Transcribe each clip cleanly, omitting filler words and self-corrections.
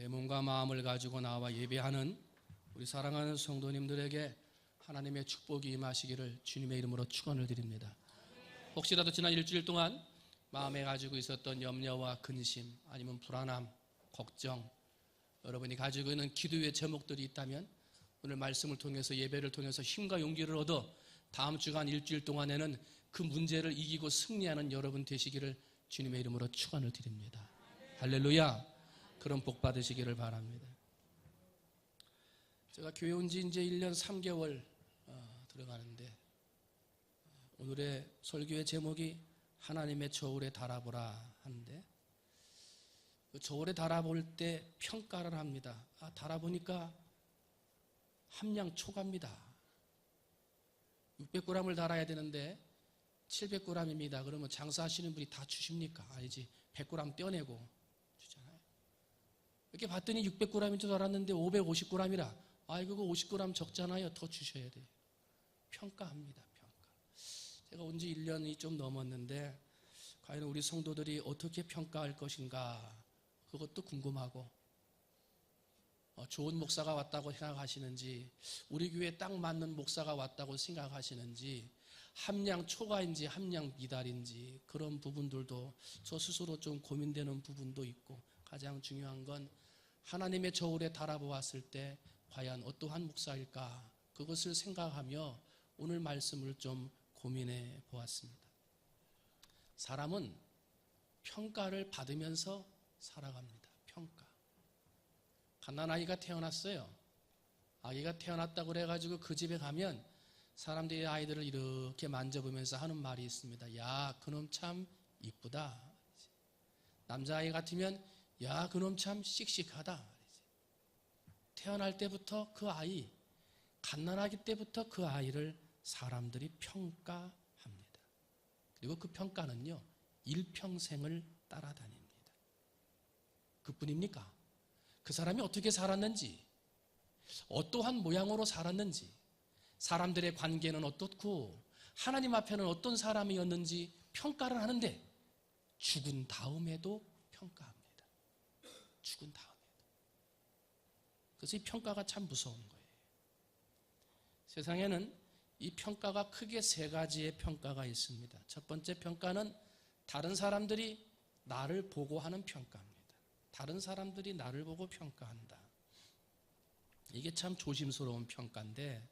내 몸과 마음을 가지고 나와 예배하는 우리 사랑하는 성도님들에게 하나님의 축복이 임하시기를 주님의 이름으로 축원을 드립니다. 혹시라도 지난 일주일 동안 마음에 가지고 있었던 염려와 근심, 아니면 불안함, 걱정, 여러분이 가지고 있는 기도의 제목들이 있다면 오늘 말씀을 통해서, 예배를 통해서 힘과 용기를 얻어 다음 주간 일주일 동안에는 그 문제를 이기고 승리하는 여러분 되시기를 주님의 이름으로 축원을 드립니다. 할렐루야. 그런 복 받으시기를 바랍니다. 제가 교회 온 지 이제 1년 3개월 들어가는데, 오늘의 설교의 제목이 하나님의 저울에 달아보라 하는데, 그 저울에 달아볼 때 평가를 합니다. 달아보니까 함량 초과입니다. 600g을 달아야 되는데 700g입니다. 그러면 장사하시는 분이 다 주십니까? 아니지. 100g 떼어내고 주잖아요. 이렇게 봤더니 600g인 줄 알았는데 550g이라, 그거 50g 적잖아요. 더 주셔야 돼요. 평가합니다. 평가. 제가 온 지 1년이 좀 넘었는데 과연 우리 성도들이 어떻게 평가할 것인가, 그것도 궁금하고, 좋은 목사가 왔다고 생각하시는지, 우리 교회에 딱 맞는 목사가 왔다고 생각하시는지, 함량 초과인지 함량 미달인지, 그런 부분들도 저 스스로 좀 고민되는 부분도 있고, 가장 중요한 건 하나님의 저울에 달아보았을 때 과연 어떠한 목사일까, 그것을 생각하며 오늘 말씀을 좀 고민해 보았습니다. 사람은 평가를 받으면서 살아갑니다. 평가. 갓난아이가 태어났어요. 아기가 태어났다고 그래가지고 그 집에 가면 사람들이 아이들을 이렇게 만져보면서 하는 말이 있습니다. 야, 그놈 참 이쁘다. 남자아이 같으면 야, 그놈 참 씩씩하다. 태어날 때부터 그 아이, 갓난아기 때부터 그 아이를 사람들이 평가합니다. 그리고 그 평가는요, 일평생을 따라다닙니다. 그뿐입니까? 그 사람이 어떻게 살았는지, 어떠한 모양으로 살았는지, 사람들의 관계는 어떻고 하나님 앞에는 어떤 사람이었는지 평가를 하는데, 죽은 다음에도 평가합니다. 죽은 다음에도. 그래서 이 평가가 참 무서운 거예요. 세상에는 이 평가가 크게 세 가지의 평가가 있습니다. 첫 번째 평가는 다른 사람들이 나를 보고 하는 평가입니다. 다른 사람들이 나를 보고 평가한다. 이게 참 조심스러운 평가인데,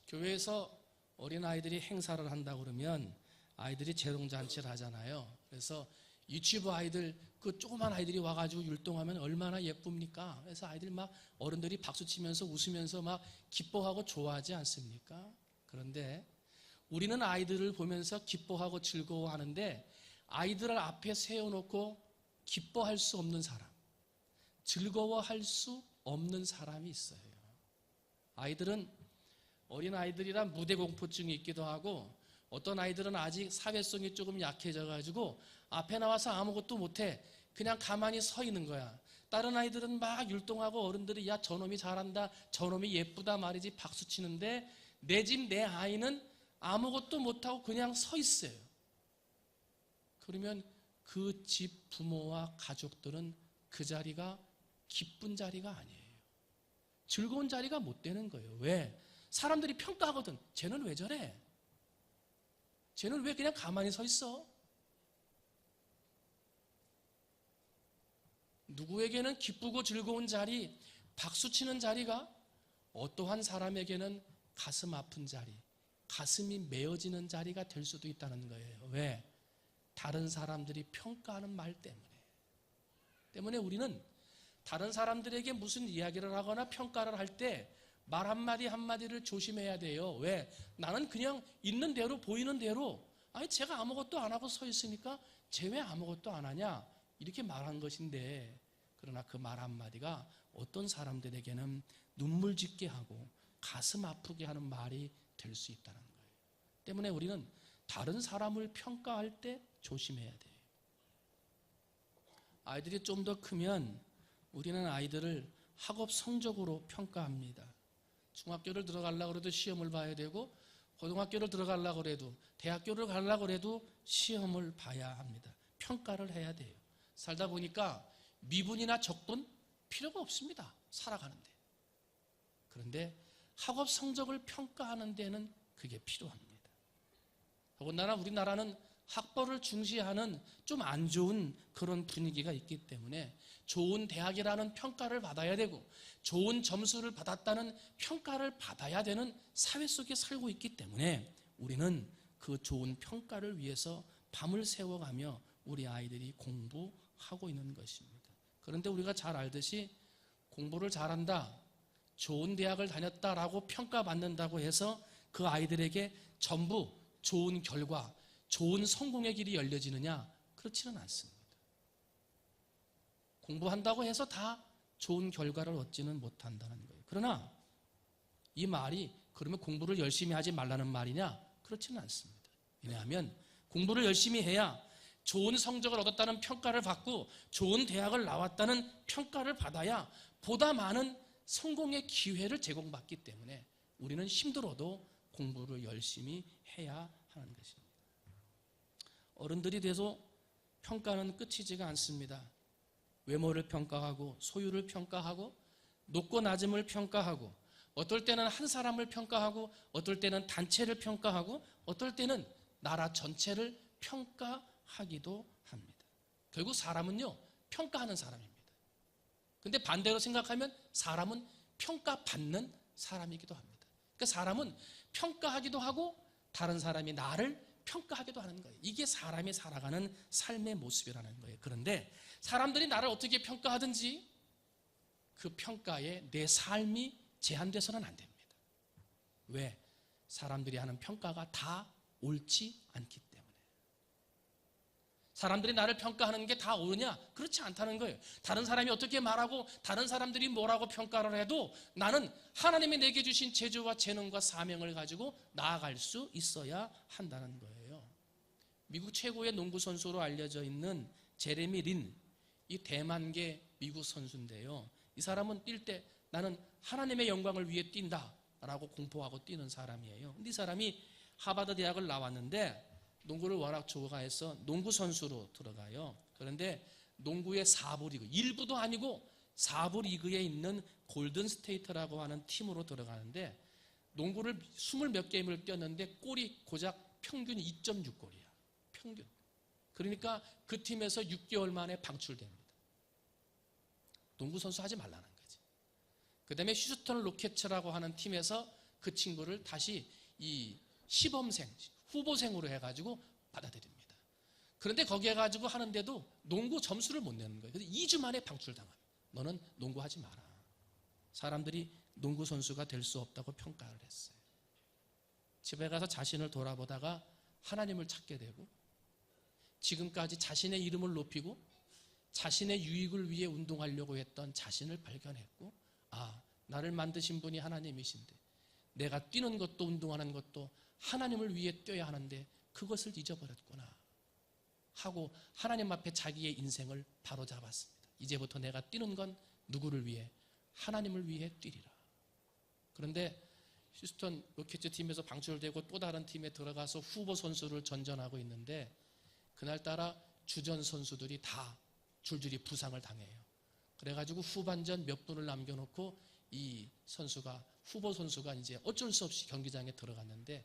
교회에서 어린아이들이 행사를 한다고 그러면 아이들이 재롱잔치를 하잖아요. 그래서 유치부 아이들, 그 조그만 아이들이 와가지고 율동하면 얼마나 예쁩니까? 그래서 아이들 막, 어른들이 박수치면서 웃으면서 막 기뻐하고 좋아하지 않습니까? 그런데 우리는 아이들을 보면서 기뻐하고 즐거워하는데, 아이들을 앞에 세워놓고 기뻐할 수 없는 사람, 즐거워할 수 없는 사람이 있어요. 아이들은, 어린 아이들이란 무대 공포증이 있기도 하고, 어떤 아이들은 아직 사회성이 조금 약해져가지고 앞에 나와서 아무것도 못해. 그냥 가만히 서 있는 거야. 다른 아이들은 막 율동하고, 어른들이 야, 저놈이 잘한다, 저놈이 예쁘다 말이지 박수 치는데, 내 집 내 아이는 아무것도 못하고 그냥 서 있어요. 그러면 그 집 부모와 가족들은 그 자리가 기쁜 자리가 아니에요. 즐거운 자리가 못 되는 거예요. 왜? 사람들이 평가하거든. 쟤는 왜 저래? 쟤는 왜 그냥 가만히 서 있어? 누구에게는 기쁘고 즐거운 자리, 박수치는 자리가 어떠한 사람에게는 가슴 아픈 자리, 가슴이 메어지는 자리가 될 수도 있다는 거예요. 왜? 다른 사람들이 평가하는 말 때문에 우리는 다른 사람들에게 무슨 이야기를 하거나 평가를 할 때 말 한마디 한마디를 조심해야 돼요. 왜? 나는 그냥 있는 대로, 보이는 대로, 쟤가 아무것도 안 하고 서 있으니까 쟤 왜 아무것도 안 하냐, 이렇게 말한 것인데, 그러나 그 말 한마디가 어떤 사람들에게는 눈물 짓게 하고 가슴 아프게 하는 말이 될 수 있다는 거예요. 때문에 우리는 다른 사람을 평가할 때 조심해야 돼요. 아이들이 좀 더 크면 우리는 아이들을 학업 성적으로 평가합니다. 중학교를 들어가려고 해도 시험을 봐야 되고, 고등학교를 들어가려고 해도, 대학교를 가려고 해도 시험을 봐야 합니다. 평가를 해야 돼요. 살다 보니까 미분이나 적분, 필요가 없습니다. 살아가는데. 그런데 학업 성적을 평가하는 데는 그게 필요합니다. 더군다나 우리나라는 학벌을 중시하는 좀 안 좋은 그런 분위기가 있기 때문에 좋은 대학이라는 평가를 받아야 되고 좋은 점수를 받았다는 평가를 받아야 되는 사회 속에 살고 있기 때문에 우리는 그 좋은 평가를 위해서 밤을 새워가며 우리 아이들이 공부하고 있는 것입니다. 그런데 우리가 잘 알듯이 공부를 잘한다, 좋은 대학을 다녔다라고 평가받는다고 해서 그 아이들에게 전부 좋은 결과, 좋은 성공의 길이 열려지느냐? 그렇지는 않습니다. 공부한다고 해서 다 좋은 결과를 얻지는 못한다는 거예요. 그러나 이 말이 그러면 공부를 열심히 하지 말라는 말이냐? 그렇지는 않습니다. 왜냐하면 공부를 열심히 해야 좋은 성적을 얻었다는 평가를 받고 좋은 대학을 나왔다는 평가를 받아야 보다 많은 성공의 기회를 제공받기 때문에 우리는 힘들어도 공부를 열심히 해야 하는 것입니다. 어른들이 돼서 평가는 끝이지가 않습니다. 외모를 평가하고 소유를 평가하고 높고 낮음을 평가하고 어떨 때는 한 사람을 평가하고 어떨 때는 단체를 평가하고 어떨 때는 나라 전체를 평가하기도 합니다. 결국 사람은요, 평가하는 사람입니다. 근데 반대로 생각하면 사람은 평가받는 사람이기도 합니다. 그러니까 사람은 평가하기도 하고 다른 사람이 나를 평가하기도 하는 거예요. 이게 사람이 살아가는 삶의 모습이라는 거예요. 그런데 사람들이 나를 어떻게 평가하든지 그 평가에 내 삶이 제한돼서는 안 됩니다. 왜? 사람들이 하는 평가가 다 옳지 않기 때문에. 사람들이 나를 평가하는 게 다 옳으냐? 그렇지 않다는 거예요. 다른 사람이 어떻게 말하고 다른 사람들이 뭐라고 평가를 해도 나는 하나님이 내게 주신 재주와 재능과 사명을 가지고 나아갈 수 있어야 한다는 거예요. 미국 최고의 농구 선수로 알려져 있는 제레미 린, 이 대만계 미국 선수인데요. 이 사람은 뛸 때 나는 하나님의 영광을 위해 뛴다라고 공포하고 뛰는 사람이에요. 근데 이 사람이 하버드 대학을 나왔는데 농구를 워낙 좋아해서 농구 선수로 들어가요. 그런데 농구의 4부 리그, 1부도 아니고 4부 리그에 있는 골든 스테이트라고 하는 팀으로 들어가는데 농구를 20몇 게임을 뛰었는데 골이 고작 평균 2.6골이야. 평균. 그러니까 그 팀에서 6개월 만에 방출됩니다. 농구 선수 하지 말라는 거지. 그 다음에 휴스턴 로켓츠라고 하는 팀에서 그 친구를 다시 이 시범생, 후보생으로 해가지고 받아들입니다. 그런데 거기에 가지고 하는데도 농구 점수를 못 내는 거예요. 그래서 2주 만에 방출당합니다. 너는 농구하지 마라. 사람들이 농구 선수가 될 수 없다고 평가를 했어요. 집에 가서 자신을 돌아보다가 하나님을 찾게 되고 지금까지 자신의 이름을 높이고 자신의 유익을 위해 운동하려고 했던 자신을 발견했고, 아, 나를 만드신 분이 하나님이신데 내가 뛰는 것도 운동하는 것도 하나님을 위해 뛰어야 하는데 그것을 잊어버렸구나 하고 하나님 앞에 자기의 인생을 바로잡았습니다. 이제부터 내가 뛰는 건 누구를 위해? 하나님을 위해 뛰리라. 그런데 휴스턴 로켓츠 팀에서 방출되고 또 다른 팀에 들어가서 후보 선수를 전전하고 있는데 그날따라 주전 선수들이 다 줄줄이 부상을 당해요. 그래가지고 후반전 몇 분을 남겨놓고 이 선수가, 후보 선수가 이제 어쩔 수 없이 경기장에 들어갔는데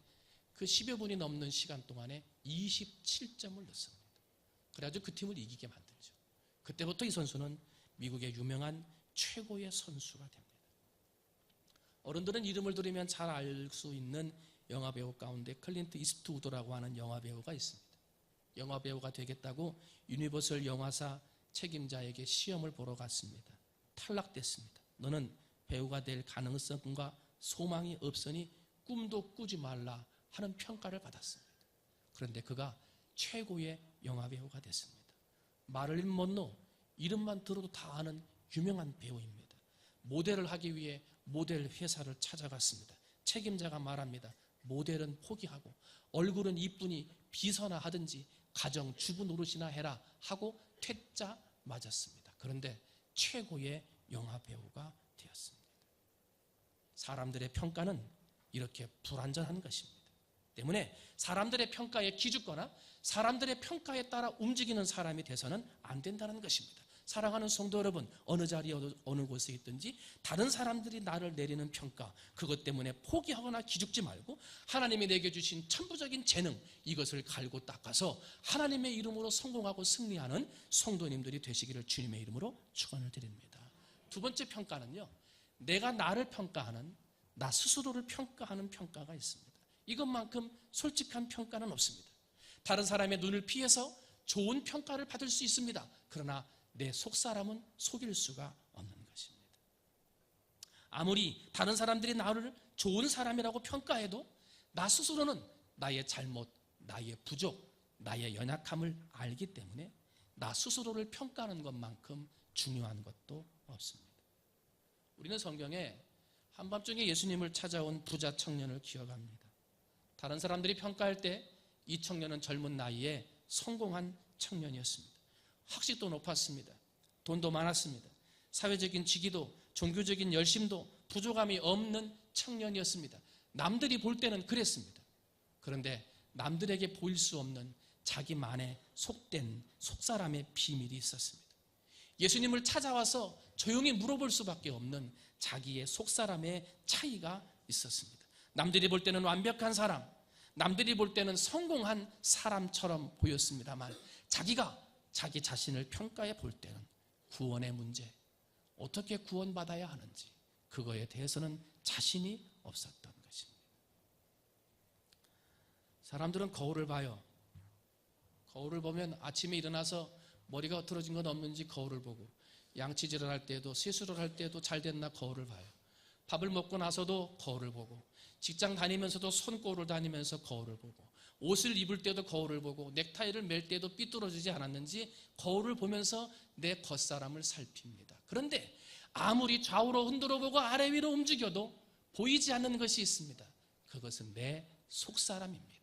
그 10여 분이 넘는 시간 동안에 27점을 넣습니다. 그래가지고 그 팀을 이기게 만들죠. 그때부터 이 선수는 미국의 유명한 최고의 선수가 됩니다. 어른들은 이름을 들으면 잘 알 수 있는 영화배우 가운데 클린트 이스트우드라고 하는 영화배우가 있습니다. 영화배우가 되겠다고 유니버설 영화사 책임자에게 시험을 보러 갔습니다. 탈락됐습니다. 너는 배우가 될 가능성과 소망이 없으니 꿈도 꾸지 말라 하는 평가를 받았습니다. 그런데 그가 최고의 영화배우가 됐습니다. 마를린 먼로, 이름만 들어도 다 아는 유명한 배우입니다. 모델을 하기 위해 모델 회사를 찾아갔습니다. 책임자가 말합니다. 모델은 포기하고 얼굴은 이쁘니 비서나 하든지 가정주부 노릇이나 해라 하고 퇴짜 맞았습니다. 그런데 최고의 영화배우가 되었습니다. 사람들의 평가는 이렇게 불완전한 것입니다. 때문에 사람들의 평가에 기죽거나 사람들의 평가에 따라 움직이는 사람이 돼서는 안 된다는 것입니다. 사랑하는 성도 여러분, 어느 자리에 어느 곳에 있든지 다른 사람들이 나를 내리는 평가, 그것 때문에 포기하거나 기죽지 말고 하나님이 내게 주신 천부적인 재능, 이것을 갈고 닦아서 하나님의 이름으로 성공하고 승리하는 성도님들이 되시기를 주님의 이름으로 축원을 드립니다. 두 번째 평가는요, 내가 나를 평가하는, 나 스스로를 평가하는 평가가 있습니다. 이것만큼 솔직한 평가는 없습니다. 다른 사람의 눈을 피해서 좋은 평가를 받을 수 있습니다. 그러나 내 속사람은 속일 수가 없는 것입니다. 아무리 다른 사람들이 나를 좋은 사람이라고 평가해도 나 스스로는 나의 잘못, 나의 부족, 나의 연약함을 알기 때문에 나 스스로를 평가하는 것만큼 중요한 것도 없습니다. 우리는 성경에 한밤중에 예수님을 찾아온 부자 청년을 기억합니다. 다른 사람들이 평가할 때 이 청년은 젊은 나이에 성공한 청년이었습니다. 학식도 높았습니다. 돈도 많았습니다. 사회적인 직위도, 종교적인 열심도, 부족함이 없는 청년이었습니다. 남들이 볼 때는 그랬습니다. 그런데 남들에게 보일 수 없는 자기만의 속된 속사람의 비밀이 있었습니다. 예수님을 찾아와서 조용히 물어볼 수밖에 없는 자기의 속사람의 차이가 있었습니다. 남들이 볼 때는 완벽한 사람, 남들이 볼 때는 성공한 사람처럼 보였습니다만 자기가 자기 자신을 평가해 볼 때는 구원의 문제, 어떻게 구원받아야 하는지 그거에 대해서는 자신이 없었던 것입니다. 사람들은 거울을 봐요. 거울을 보면 아침에 일어나서 머리가 흐트러진 건 없는지 거울을 보고, 양치질을 할 때도, 세수를 할 때도 잘 됐나 거울을 봐요. 밥을 먹고 나서도 거울을 보고, 직장 다니면서도 손꼬를 다니면서 거울을 보고, 옷을 입을 때도 거울을 보고, 넥타이를 멜 때도 삐뚤어지지 않았는지 거울을 보면서 내 겉사람을 살핍니다. 그런데 아무리 좌우로 흔들어보고 아래 위로 움직여도 보이지 않는 것이 있습니다. 그것은 내 속사람입니다.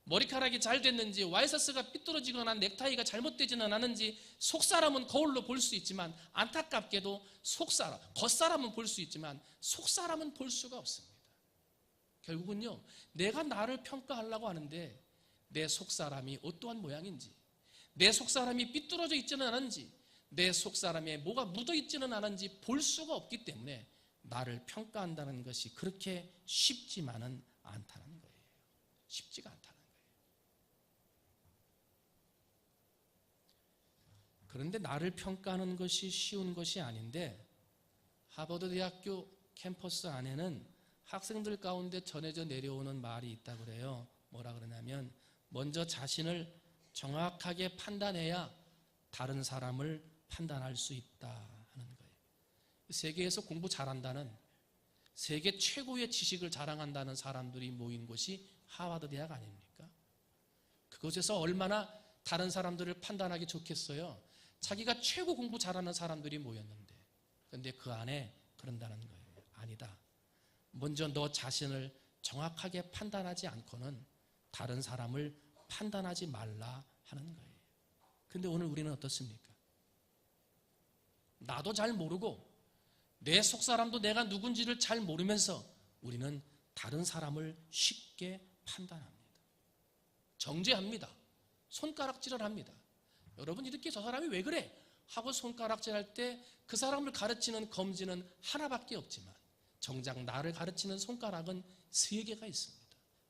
머리카락이 잘 됐는지, 와이셔츠가 삐뚤어지거나 넥타이가 잘못되지는 않은지 속사람은 거울로 볼 수 있지만, 안타깝게도 속사람, 겉사람은 볼 수 있지만 속사람은 볼 수가 없습니다. 결국은요, 내가 나를 평가하려고 하는데 내 속사람이 어떠한 모양인지, 내 속사람이 삐뚤어져 있지는 않은지, 내 속사람에 뭐가 묻어 있지는 않은지 볼 수가 없기 때문에 나를 평가한다는 것이 그렇게 쉽지만은 않다는 거예요. 쉽지가 않다는 거예요. 그런데 나를 평가하는 것이 쉬운 것이 아닌데, 하버드 대학교 캠퍼스 안에는 학생들 가운데 전해져 내려오는 말이 있다고 그래요. 뭐라 그러냐면, 먼저 자신을 정확하게 판단해야 다른 사람을 판단할 수 있다 하는 거예요. 세계에서 공부 잘한다는, 세계 최고의 지식을 자랑한다는 사람들이 모인 곳이 하버드 대학 아닙니까? 그곳에서 얼마나 다른 사람들을 판단하기 좋겠어요. 자기가 최고 공부 잘하는 사람들이 모였는데, 그런데 그 안에 그런다는 거예요. 아니다. 먼저 너 자신을 정확하게 판단하지 않고는 다른 사람을 판단하지 말라 하는 거예요. 그런데 오늘 우리는 어떻습니까? 나도 잘 모르고 내 속사람도 내가 누군지를 잘 모르면서 우리는 다른 사람을 쉽게 판단합니다. 정죄합니다. 손가락질을 합니다. 여러분, 이렇게 저 사람이 왜 그래? 하고 손가락질할 때 그 사람을 가르치는 검지는 하나밖에 없지만 정작 나를 가르치는 손가락은 3개가 있습니다.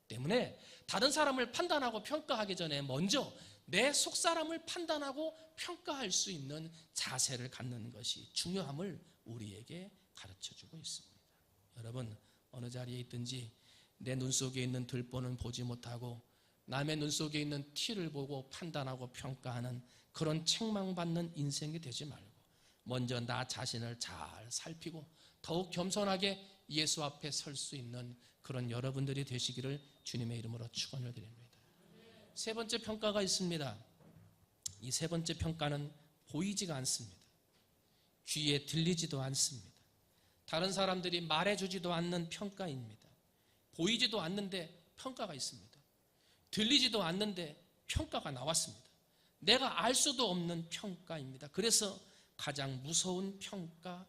때문에 다른 사람을 판단하고 평가하기 전에 먼저 내 속사람을 판단하고 평가할 수 있는 자세를 갖는 것이 중요함을 우리에게 가르쳐주고 있습니다. 여러분, 어느 자리에 있든지 내 눈 속에 있는 들보는 보지 못하고 남의 눈 속에 있는 티를 보고 판단하고 평가하는 그런 책망받는 인생이 되지 말고 먼저 나 자신을 잘 살피고 더욱 겸손하게 예수 앞에 설 수 있는 그런 여러분들이 되시기를 주님의 이름으로 축원을 드립니다. 세 번째 평가가 있습니다. 이 세 번째 평가는 보이지가 않습니다. 귀에 들리지도 않습니다. 다른 사람들이 말해주지도 않는 평가입니다. 보이지도 않는데 평가가 있습니다. 들리지도 않는데 평가가 나왔습니다. 내가 알 수도 없는 평가입니다. 그래서 가장 무서운 평가입니다.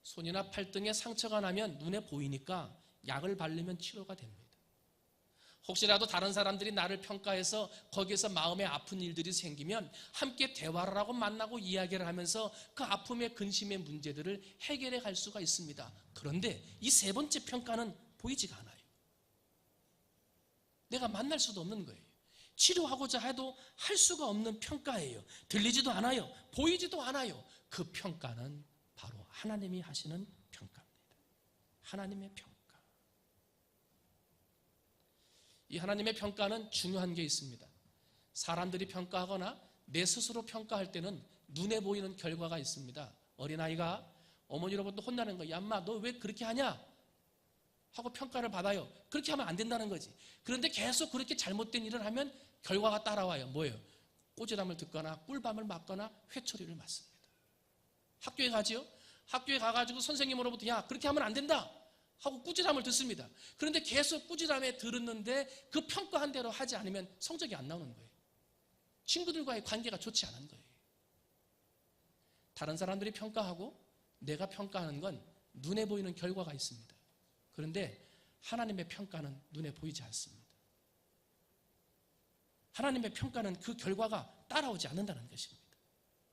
손이나 팔등에 상처가 나면 눈에 보이니까 약을 바르면 치료가 됩니다. 혹시라도 다른 사람들이 나를 평가해서 거기에서 마음에 아픈 일들이 생기면 함께 대화를 하고 만나고 이야기를 하면서 그 아픔의 근심의 문제들을 해결해 갈 수가 있습니다. 그런데 이 세 번째 평가는 보이지가 않아요. 내가 만날 수도 없는 거예요. 치료하고자 해도 할 수가 없는 평가예요. 들리지도 않아요. 보이지도 않아요. 그 평가는 바로 하나님이 하시는 평가입니다. 하나님의 평가. 이 하나님의 평가는 중요한 게 있습니다. 사람들이 평가하거나 내 스스로 평가할 때는 눈에 보이는 결과가 있습니다. 어린아이가 어머니로부터 혼나는 거예요. 엄마 너 왜 그렇게 하냐? 하고 평가를 받아요. 그렇게 하면 안 된다는 거지. 그런데 계속 그렇게 잘못된 일을 하면 결과가 따라와요. 뭐예요? 꼬지람을 듣거나 꿀밤을 맞거나 회초리를 맞습니다. 학교에 가지요? 학교에 가가지고 선생님으로부터 야 그렇게 하면 안 된다 하고 꾸지람을 듣습니다. 그런데 계속 꾸지람에 들었는데 그 평가한 대로 하지 않으면 성적이 안 나오는 거예요. 친구들과의 관계가 좋지 않은 거예요. 다른 사람들이 평가하고 내가 평가하는 건 눈에 보이는 결과가 있습니다. 그런데 하나님의 평가는 눈에 보이지 않습니다. 하나님의 평가는 그 결과가 따라오지 않는다는 것입니다.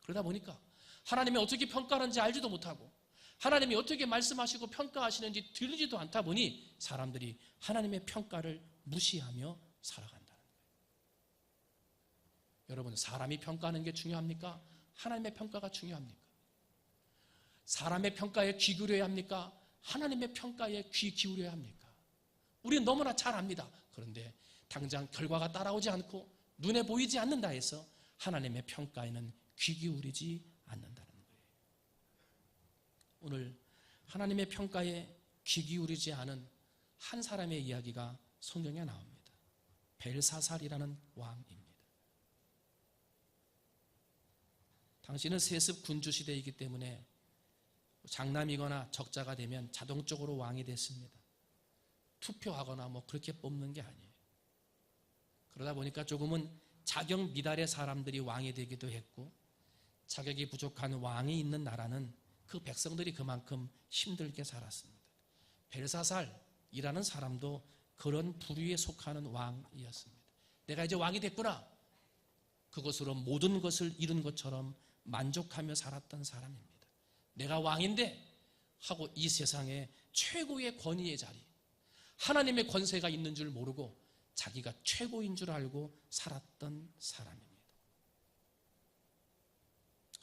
그러다 보니까 하나님이 어떻게 평가하는지 알지도 못하고 하나님이 어떻게 말씀하시고 평가하시는지 들리지도 않다 보니 사람들이 하나님의 평가를 무시하며 살아간다는 거예요. 여러분, 사람이 평가하는 게 중요합니까? 하나님의 평가가 중요합니까? 사람의 평가에 귀 기울여야 합니까? 하나님의 평가에 귀 기울여야 합니까? 우리는 너무나 잘 압니다. 그런데 당장 결과가 따라오지 않고 눈에 보이지 않는다 해서 하나님의 평가에는 귀 기울이지 않는다는 거예요. 오늘 하나님의 평가에 귀 기울이지 않은 한 사람의 이야기가 성경에 나옵니다. 벨사살이라는 왕입니다. 당시는 세습 군주 시대이기 때문에 장남이거나 적자가 되면 자동적으로 왕이 됐습니다. 투표하거나 그렇게 뽑는 게 아니에요. 그러다 보니까 조금은 자격 미달의 사람들이 왕이 되기도 했고 자격이 부족한 왕이 있는 나라는 그 백성들이 그만큼 힘들게 살았습니다. 벨사살이라는 사람도 그런 부류에 속하는 왕이었습니다. 내가 이제 왕이 됐구나. 그것으로 모든 것을 이룬 것처럼 만족하며 살았던 사람입니다. 내가 왕인데 하고 이 세상에 최고의 권위의 자리, 하나님의 권세가 있는 줄 모르고 자기가 최고인 줄 알고 살았던 사람입니다.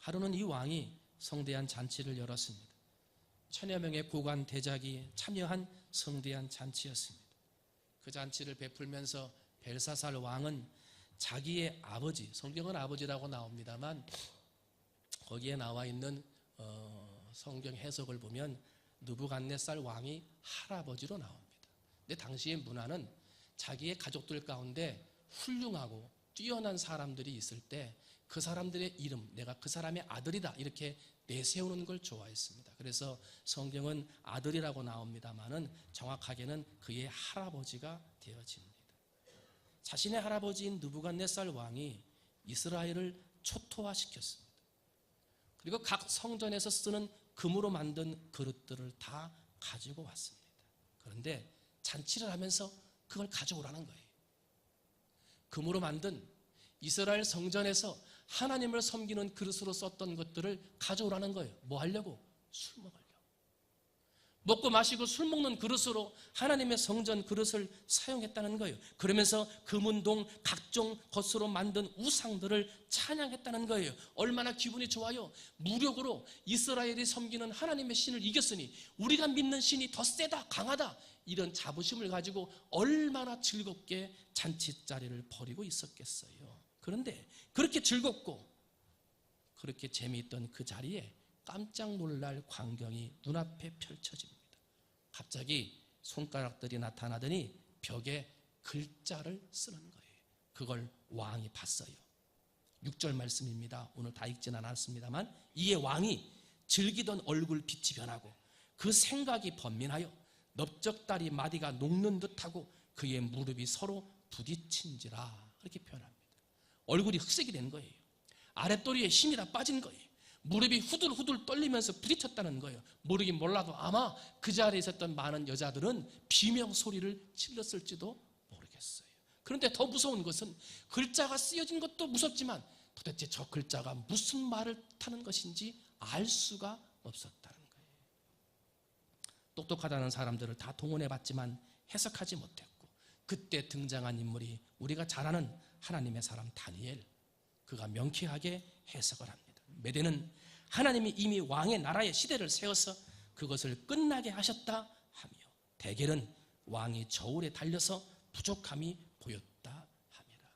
하루는 이 왕이 성대한 잔치를 열었습니다. 1000여 명의 고관 대작이 참여한 성대한 잔치였습니다. 그 잔치를 베풀면서 벨사살 왕은 자기의 아버지, 성경은 아버지라고 나옵니다만 거기에 나와 있는 성경 해석을 보면 느부갓네살 왕이 할아버지로 나옵니다. 근데 당시의 문화는 자기의 가족들 가운데 훌륭하고 뛰어난 사람들이 있을 때 그 사람들의 이름, 내가 그 사람의 아들이다 이렇게 내세우는 걸 좋아했습니다. 그래서 성경은 아들이라고 나옵니다만은 정확하게는 그의 할아버지가 되어집니다. 자신의 할아버지인 느부갓네살 왕이 이스라엘을 초토화시켰습니다. 그리고 각 성전에서 쓰는 금으로 만든 그릇들을 다 가지고 왔습니다. 그런데 잔치를 하면서 그걸 가져오라는 거예요. 금으로 만든 이스라엘 성전에서 하나님을 섬기는 그릇으로 썼던 것들을 가져오라는 거예요. 뭐 하려고? 술 먹으려고. 먹고 마시고 술 먹는 그릇으로 하나님의 성전 그릇을 사용했다는 거예요. 그러면서 금은동 각종 것으로 만든 우상들을 찬양했다는 거예요. 얼마나 기분이 좋아요. 무력으로 이스라엘이 섬기는 하나님의 신을 이겼으니 우리가 믿는 신이 더 세다, 강하다, 이런 자부심을 가지고 얼마나 즐겁게 잔치자리를 벌이고 있었겠어요. 그런데 그렇게 즐겁고 그렇게 재미있던 그 자리에 깜짝 놀랄 광경이 눈앞에 펼쳐집니다. 갑자기 손가락들이 나타나더니 벽에 글자를 쓰는 거예요. 그걸 왕이 봤어요. 6절 말씀입니다. 오늘 다 읽지는 않았습니다만 이에 왕이 즐기던 얼굴 빛이 변하고 그 생각이 번민하여 넓적다리 마디가 녹는 듯하고 그의 무릎이 서로 부딪힌지라 그렇게 표현합니다. 얼굴이 흑색이 된 거예요. 아랫도리에 힘이 다 빠진 거예요. 무릎이 후들후들 떨리면서 부딪혔다는 거예요. 모르긴 몰라도 아마 그 자리에 있었던 많은 여자들은 비명 소리를 질렀을지도 모르겠어요. 그런데 더 무서운 것은 글자가 쓰여진 것도 무섭지만 도대체 저 글자가 무슨 말을 타는 것인지 알 수가 없었다는 거예요. 똑똑하다는 사람들을 다 동원해봤지만 해석하지 못했고, 그때 등장한 인물이 우리가 잘 아는 하나님의 사람 다니엘, 그가 명쾌하게 해석을 합니다. 메대는 하나님이 이미 왕의 나라의 시대를 세워서 그것을 끝나게 하셨다 하며, 대겔은 왕이 저울에 달려서 부족함이 보였다 함이라.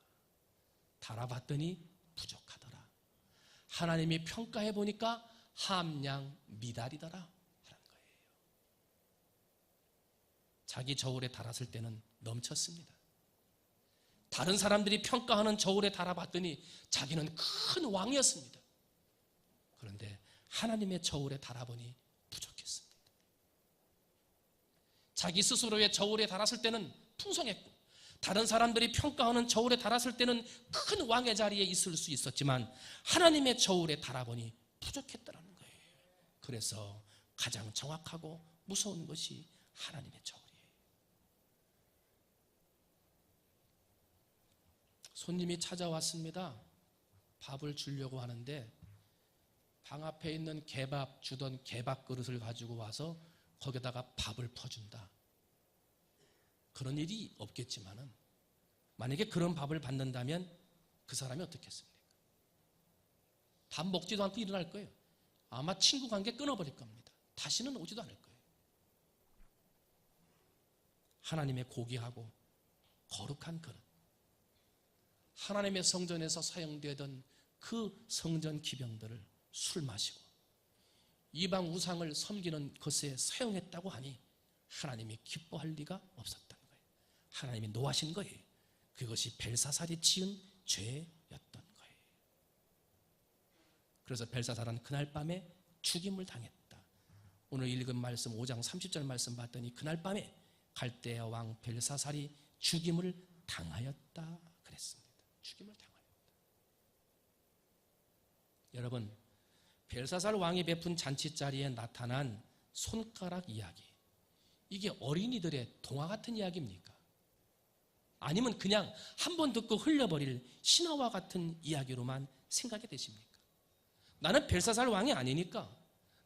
달아봤더니 부족하더라. 하나님이 평가해 보니까 함량 미달이더라 하는 거예요. 자기 저울에 달았을 때는 넘쳤습니다. 다른 사람들이 평가하는 저울에 달아봤더니 자기는 큰 왕이었습니다. 그런데 하나님의 저울에 달아보니 부족했습니다. 자기 스스로의 저울에 달았을 때는 풍성했고, 다른 사람들이 평가하는 저울에 달았을 때는 큰 왕의 자리에 있을 수 있었지만 하나님의 저울에 달아보니 부족했다는 거예요. 그래서 가장 정확하고 무서운 것이 하나님의 저울이에요. 손님이 찾아왔습니다. 밥을 주려고 하는데 방 앞에 있는 개밥 주던 개밥 그릇을 가지고 와서 거기다가 밥을 퍼준다. 그런 일이 없겠지만은 만약에 그런 밥을 받는다면 그 사람이 어떻겠습니까? 밥 먹지도 않고 일어날 거예요. 아마 친구 관계 끊어버릴 겁니다. 다시는 오지도 않을 거예요. 하나님의 고귀하고 거룩한 그릇, 하나님의 성전에서 사용되던 그 성전 기병들을 술 마시고 이방 우상을 섬기는 것에 사용했다고 하니 하나님이 기뻐할 리가 없었던 거예요. 하나님이 노하신 거예요. 그것이 벨사살이 지은 죄였던 거예요. 그래서 벨사살은 그날 밤에 죽임을 당했다. 오늘 읽은 말씀 5장 30절 말씀 봤더니 그날 밤에 갈대아 왕 벨사살이 죽임을 당하였다 그랬습니다. 죽임을 당하였다. 여러분, 벨사살 왕이 베푼 잔치자리에 나타난 손가락 이야기, 이게 어린이들의 동화 같은 이야기입니까? 아니면 그냥 한 번 듣고 흘려버릴 신화와 같은 이야기로만 생각이 되십니까? 나는 벨사살 왕이 아니니까,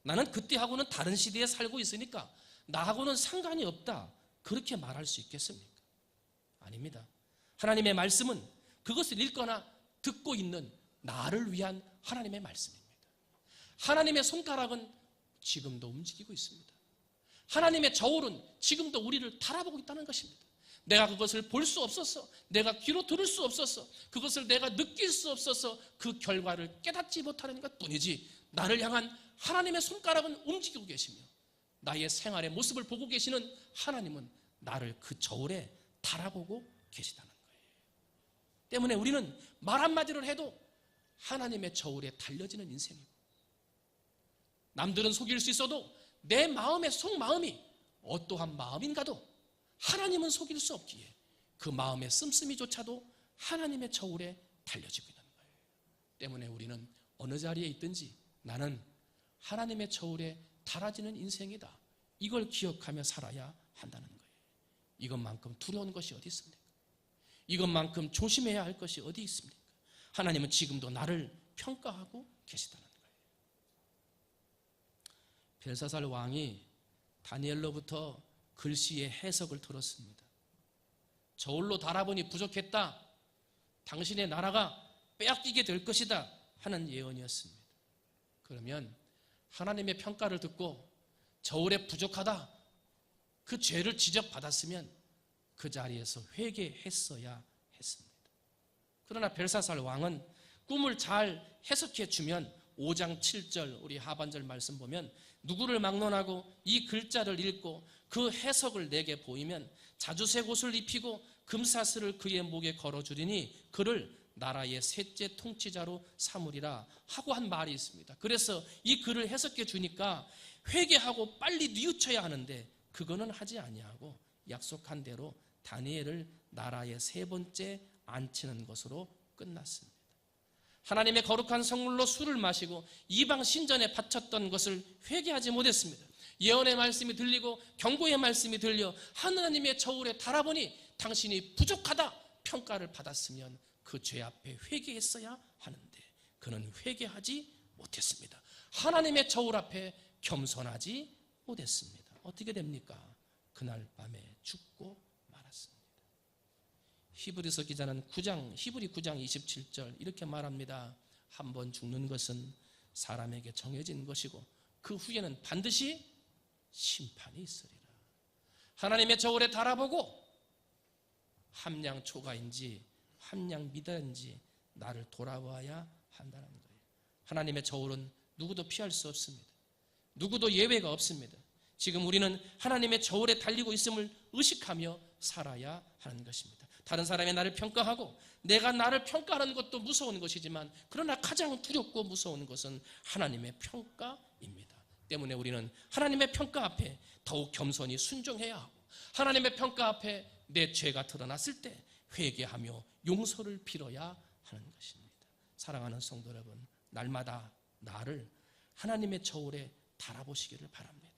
나는 그때하고는 다른 시대에 살고 있으니까 나하고는 상관이 없다, 그렇게 말할 수 있겠습니까? 아닙니다. 하나님의 말씀은 그것을 읽거나 듣고 있는 나를 위한 하나님의 말씀입니다. 하나님의 손가락은 지금도 움직이고 있습니다. 하나님의 저울은 지금도 우리를 바라보고 있다는 것입니다. 내가 그것을 볼 수 없어서, 내가 귀로 들을 수 없어서, 그것을 내가 느낄 수 없어서 그 결과를 깨닫지 못하는 것뿐이지, 나를 향한 하나님의 손가락은 움직이고 계시며 나의 생활의 모습을 보고 계시는 하나님은 나를 그 저울에 바라보고 계시다는 거예요. 때문에 우리는 말 한마디를 해도 하나님의 저울에 달려지는 인생이고, 남들은 속일 수 있어도 내 마음의 속마음이 어떠한 마음인가도 하나님은 속일 수 없기에 그 마음의 씀씀이조차도 하나님의 저울에 달려지고 있는 거예요. 때문에 우리는 어느 자리에 있든지 나는 하나님의 저울에 달아지는 인생이다, 이걸 기억하며 살아야 한다는 거예요. 이것만큼 두려운 것이 어디 있습니까? 이것만큼 조심해야 할 것이 어디 있습니까? 하나님은 지금도 나를 평가하고 계시다는 거예요. 벨사살 왕이 다니엘로부터 글씨의 해석을 들었습니다. 저울로 달아보니 부족했다, 당신의 나라가 빼앗기게 될 것이다 하는 예언이었습니다. 그러면 하나님의 평가를 듣고 저울에 부족하다, 그 죄를 지적받았으면 그 자리에서 회개했어야 했습니다. 그러나 벨사살 왕은 꿈을 잘 해석해 주면 5장 7절 우리 하반절 말씀 보면, 누구를 막론하고 이 글자를 읽고 그 해석을 내게 보이면 자주색 옷을 입히고 금사슬을 그의 목에 걸어주리니 그를 나라의 셋째 통치자로 삼으리라 하고 한 말이 있습니다. 그래서 이 글을 해석해 주니까 회개하고 빨리 뉘우쳐야 하는데 그거는 하지 아니하고 약속한 대로 다니엘을 나라의 세 번째 앉히는 것으로 끝났습니다. 하나님의 거룩한 성물로 술을 마시고 이방 신전에 바쳤던 것을 회개하지 못했습니다. 예언의 말씀이 들리고 경고의 말씀이 들려 하나님의 저울에 달아보니 당신이 부족하다, 평가를 받았으면 그 죄 앞에 회개했어야 하는데 그는 회개하지 못했습니다. 하나님의 저울 앞에 겸손하지 못했습니다. 어떻게 됩니까? 그날 밤에 죽고 말았습니다. 히브리서 기자는 히브리 9장 27절 이렇게 말합니다. 한 번 죽는 것은 사람에게 정해진 것이고 그 후에는 반드시 심판이 있으리라. 하나님의 저울에 달아보고 함량 초가인지 함량 미달인지 나를 돌아봐야 한다는 거예요. 하나님의 저울은 누구도 피할 수 없습니다. 누구도 예외가 없습니다. 지금 우리는 하나님의 저울에 달리고 있음을 의식하며 살아야 하는 것입니다. 다른 사람이 나를 평가하고 내가 나를 평가하는 것도 무서운 것이지만 그러나 가장 두렵고 무서운 것은 하나님의 평가입니다. 때문에 우리는 하나님의 평가 앞에 더욱 겸손히 순종해야 하고 하나님의 평가 앞에 내 죄가 드러났을 때 회개하며 용서를 빌어야 하는 것입니다. 사랑하는 성도 여러분, 날마다 나를 하나님의 저울에 달아보시기를 바랍니다.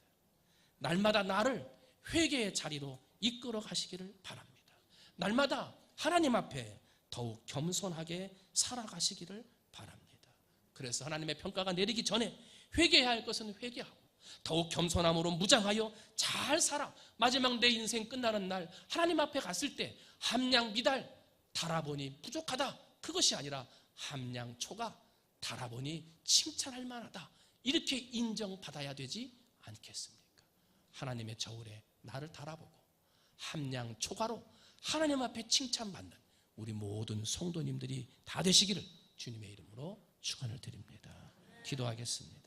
날마다 나를 회개의 자리로 이끌어 가시기를 바랍니다. 날마다 하나님 앞에 더욱 겸손하게 살아가시기를 바랍니다. 그래서 하나님의 평가가 내리기 전에 회개해야 할 것은 회개하고 더욱 겸손함으로 무장하여 잘 살아 마지막 내 인생 끝나는 날 하나님 앞에 갔을 때 함량 미달 달아보니 부족하다 그것이 아니라 함량 초가 달아보니 칭찬할 만하다 이렇게 인정받아야 되지 않겠습니까? 하나님의 저울에 나를 달아보고 함량 초가로 하나님 앞에 칭찬받는 우리 모든 성도님들이 다 되시기를 주님의 이름으로 축원을 드립니다. 기도하겠습니다.